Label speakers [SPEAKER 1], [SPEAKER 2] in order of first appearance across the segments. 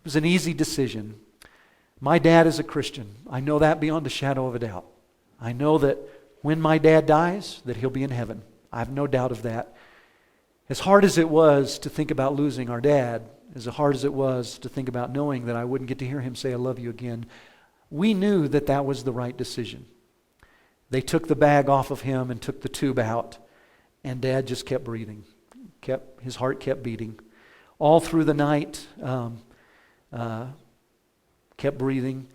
[SPEAKER 1] was an easy decision. My dad is a Christian. I know that beyond a shadow of a doubt. I know that when my dad dies, that he'll be in heaven. I have no doubt of that. As hard as it was to think about losing our dad, as hard as it was to think about knowing that I wouldn't get to hear him say, I love you again, we knew that that was the right decision. They took the bag off of him and took the tube out, and Dad just kept breathing. His heart kept beating. All through the night, kept breathing.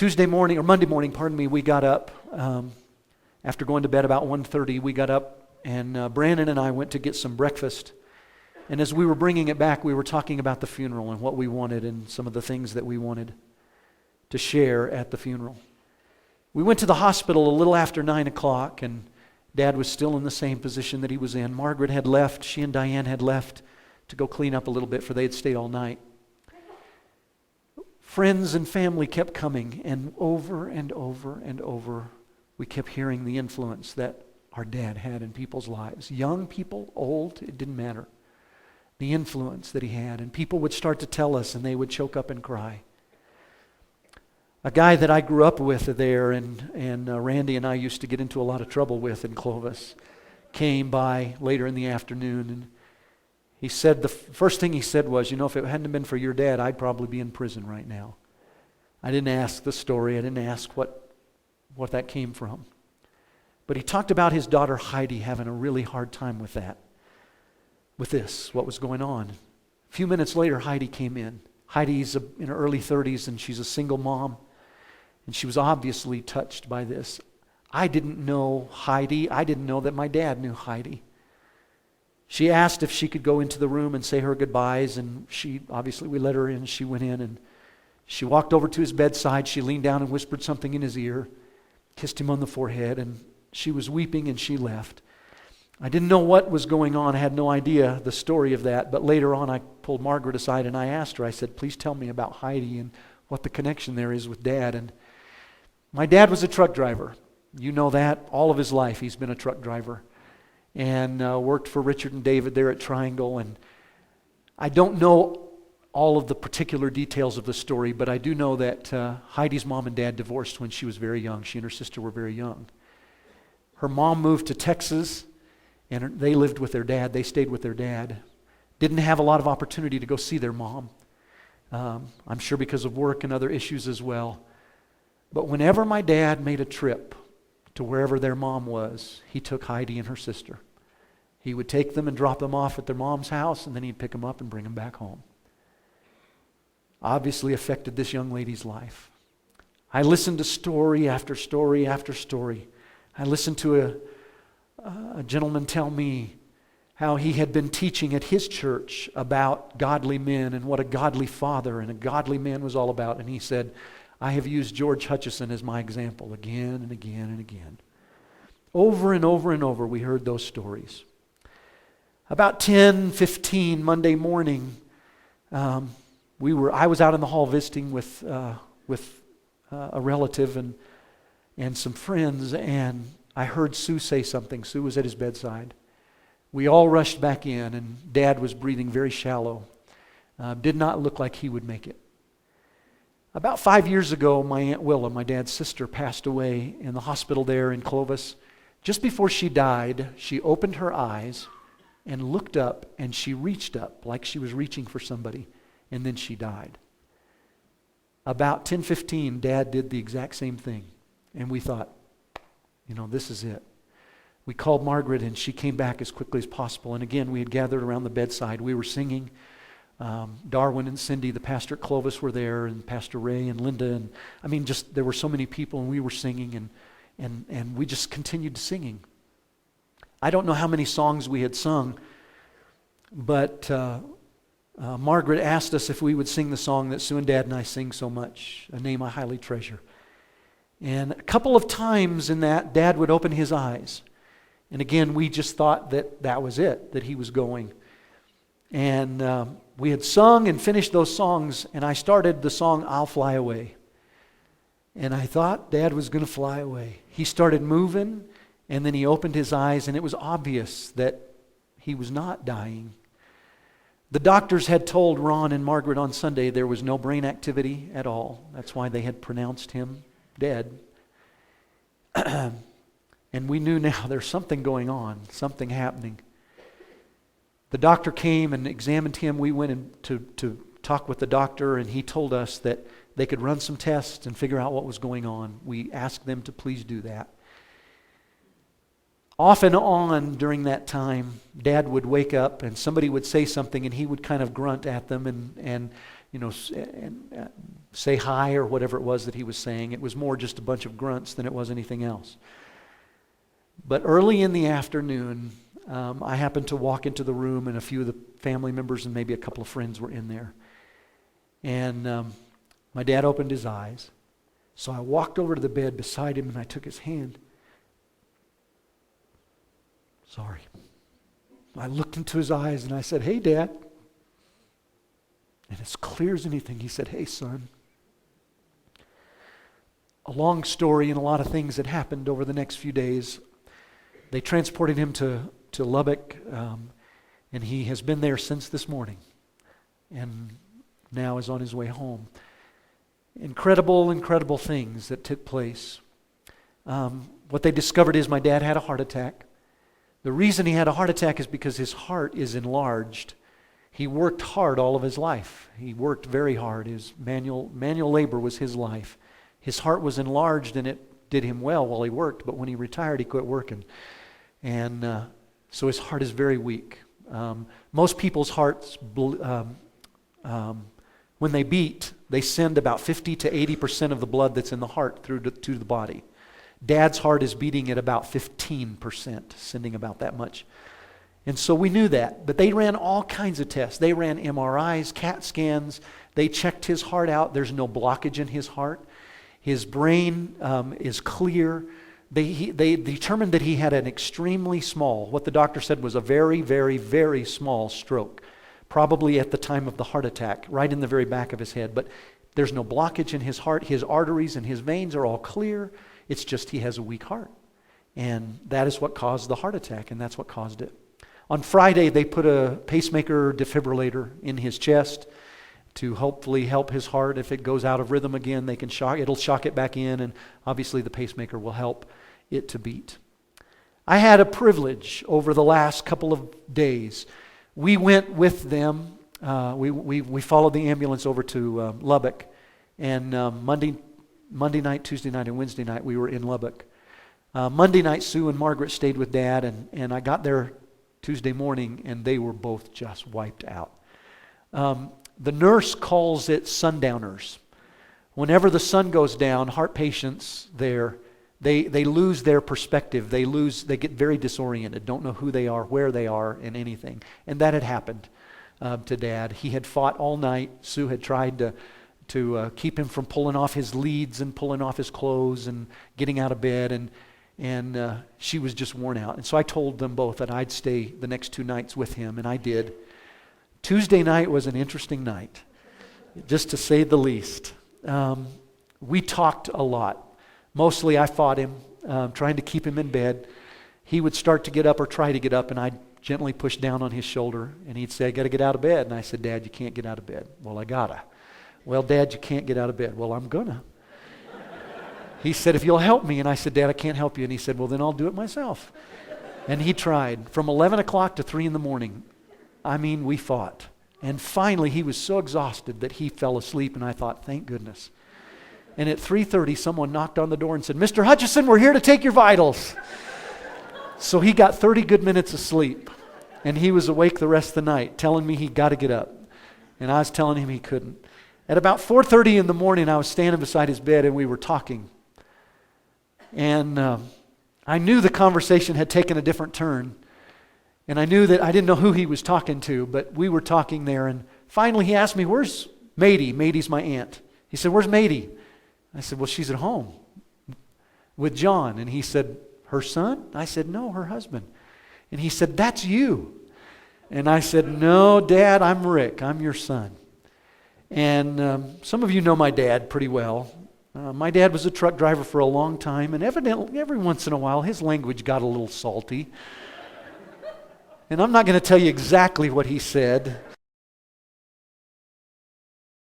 [SPEAKER 1] Monday morning, we got up. After going to bed about 1:30, we got up, and Brandon and I went to get some breakfast. And as we were bringing it back, we were talking about the funeral and what we wanted and some of the things that we wanted to share at the funeral. We went to the hospital a little after 9 o'clock, and Dad was still in the same position that he was in. Margaret had left. She and Diane had left to go clean up a little bit, for they had stayed all night. Friends and family kept coming, and over and over and over, we kept hearing the influence that our dad had in people's lives. Young people, old, it didn't matter. The influence that he had. And people would start to tell us, and they would choke up and cry. A guy that I grew up with there, and Randy and I used to get into a lot of trouble with in Clovis, came by later in the afternoon, and he said, the first thing he said was, if it hadn't been for your dad, I'd probably be in prison right now. I didn't ask the story. I didn't ask what that came from. But he talked about his daughter Heidi having a really hard time with that, with this, what was going on. A few minutes later, Heidi came in. Heidi's in her early 30s, and she's a single mom. And she was obviously touched by this. I didn't know Heidi. I didn't know that my dad knew Heidi. She asked if she could go into the room and say her goodbyes, and we let her in. She went in, and she walked over to his bedside. She leaned down and whispered something in his ear, kissed him on the forehead, and she was weeping, and she left. I didn't know what was going on. I had no idea the story of that. But later on, I pulled Margaret aside, and I asked her, I said, please tell me about Heidi and what the connection there is with Dad. And my dad was a truck driver. You know that. All of his life, he's been a truck driver. And worked for Richard and David there at Triangle. And I don't know all of the particular details of the story, but I do know that Heidi's mom and dad divorced when she was very young. She and her sister were very young. Her mom moved to Texas, and they lived with their dad. They stayed with their dad. Didn't have a lot of opportunity to go see their mom. I'm sure because of work and other issues as well. But whenever my dad made a trip to wherever their mom was, he took Heidi and her sister. He would take them and drop them off at their mom's house, and then he'd pick them up and bring them back home. Obviously affected this young lady's life. I listened to story after story after story. I listened to a gentleman tell me how he had been teaching at his church about godly men and what a godly father and a godly man was all about. And he said, I have used George Hutchison as my example again and again and again. Over and over and over we heard those stories. About 10:15 Monday morning, I was out in the hall visiting with a relative and some friends, and I heard Sue say something. Sue was at his bedside. We all rushed back in, and Dad was breathing very shallow. Did not look like he would make it. About 5 years ago, my Aunt Willa, my dad's sister, passed away in the hospital there in Clovis. Just before she died, she opened her eyes and looked up, and she reached up like she was reaching for somebody, and then she died. About 10:15, Dad did the exact same thing, and we thought, this is it. We called Margaret, and she came back as quickly as possible, and again, we had gathered around the bedside. We were singing. Darwin and Cindy, the pastor at Clovis, were there, and Pastor Ray and Linda, and there were so many people, and we were singing, and we just continued singing. I don't know how many songs we had sung, but Margaret asked us if we would sing the song that Sue and Dad and I sing so much, A Name I Highly Treasure. And a couple of times in that, Dad would open his eyes. And again, we just thought that was it, that he was going. And we had sung and finished those songs, and I started the song, I'll Fly Away. And I thought Dad was going to fly away. He started moving, and then he opened his eyes, and it was obvious that he was not dying. The doctors had told Ron and Margaret on Sunday there was no brain activity at all. That's why they had pronounced him dead. And we knew now there's something going on, something happening. The doctor came and examined him. We went in to talk with the doctor, and he told us that they could run some tests and figure out what was going on. We asked them to please do that. Off and on during that time, Dad would wake up and somebody would say something and he would kind of grunt at them and say hi or whatever it was that he was saying. It was more just a bunch of grunts than it was anything else. But early in the afternoon, I happened to walk into the room, and a few of the family members and maybe a couple of friends were in there. And my dad opened his eyes. So I walked over to the bed beside him and I took his hand. Sorry. I looked into his eyes and I said, "Hey, Dad." And as clear as anything, he said, "Hey, son." A long story and a lot of things that happened over the next few days. They transported him to Lubbock, and he has been there since this morning and now is on his way home. Incredible things that took place. What they discovered is my dad had a heart attack. The reason he had a heart attack is because his heart is enlarged. He worked hard all of his life. He worked very hard. His manual labor was his life. His heart was enlarged and it did him well while he worked, but when he retired, he quit working. And so his heart is very weak. Most people's hearts, when they beat, they send about 50 to 80% of the blood that's in the heart through to the body. Dad's heart is beating at about 15%, sending about that much. And so we knew that. But they ran all kinds of tests. They ran MRIs, CAT scans. They checked his heart out. There's no blockage in his heart. His brain is clear. They determined that he had an extremely small, what the doctor said was a very, very, very small stroke. Probably at the time of the heart attack, right in the very back of his head. But there's no blockage in his heart. His arteries and his veins are all clear. It's just he has a weak heart. And that is what caused the heart attack, and that's what caused it. On Friday, they put a pacemaker defibrillator in his chest to hopefully help his heart. If it goes out of rhythm again, they can it'll shock it back in, and obviously the pacemaker will help it to beat. I had a privilege over the last couple of days. We went with them. We followed the ambulance over to Lubbock, and Monday night, Tuesday night, and Wednesday night we were in Lubbock. Monday night, Sue and Margaret stayed with Dad, and I got there Tuesday morning, and they were both just wiped out. The nurse calls it sundowners. Whenever the sun goes down, heart patients there, they lose their perspective. They get very disoriented, don't know who they are, where they are, and anything. And that had happened to Dad. He had fought all night. Sue had tried to keep him from pulling off his leads and pulling off his clothes and getting out of bed, and she was just worn out. And so I told them both that I'd stay the next 2 nights with him, and I did. Tuesday night was an interesting night, just to say the least. We talked a lot. Mostly I fought him, trying to keep him in bed. He would start to get up or try to get up, and I'd gently push down on his shoulder, and he'd say, "I got to get out of bed." And I said, "Dad, you can't get out of bed." "Well, I gotta." "Well, Dad, you can't get out of bed." "Well, I'm gonna." He said, "If you'll help me." And I said, "Dad, I can't help you." And he said, "Well, then I'll do it myself." And he tried. From 11 o'clock to 3 in the morning, we fought. And finally, he was so exhausted that he fell asleep, and I thought, thank goodness. And at 3:30, someone knocked on the door and said, "Mr. Hutchison, we're here to take your vitals." So he got 30 good minutes of sleep, and he was awake the rest of the night, telling me he got to get up. And I was telling him he couldn't. At about 4:30 in the morning, I was standing beside his bed, and we were talking. And I knew the conversation had taken a different turn. And I knew that I didn't know who he was talking to, but we were talking there. And finally he asked me, "Where's Matey?" Matey's my aunt. He said, "Where's Matey?" I said, "Well, she's at home with John." And he said, "Her son?" I said, "No, her husband." And he said, "That's you." And I said, "No, Dad, I'm Rick. I'm your son." And some of you know my dad pretty well. My dad was a truck driver for a long time, and evidently every once in a while his language got a little salty. And I'm not going to tell you exactly what he said,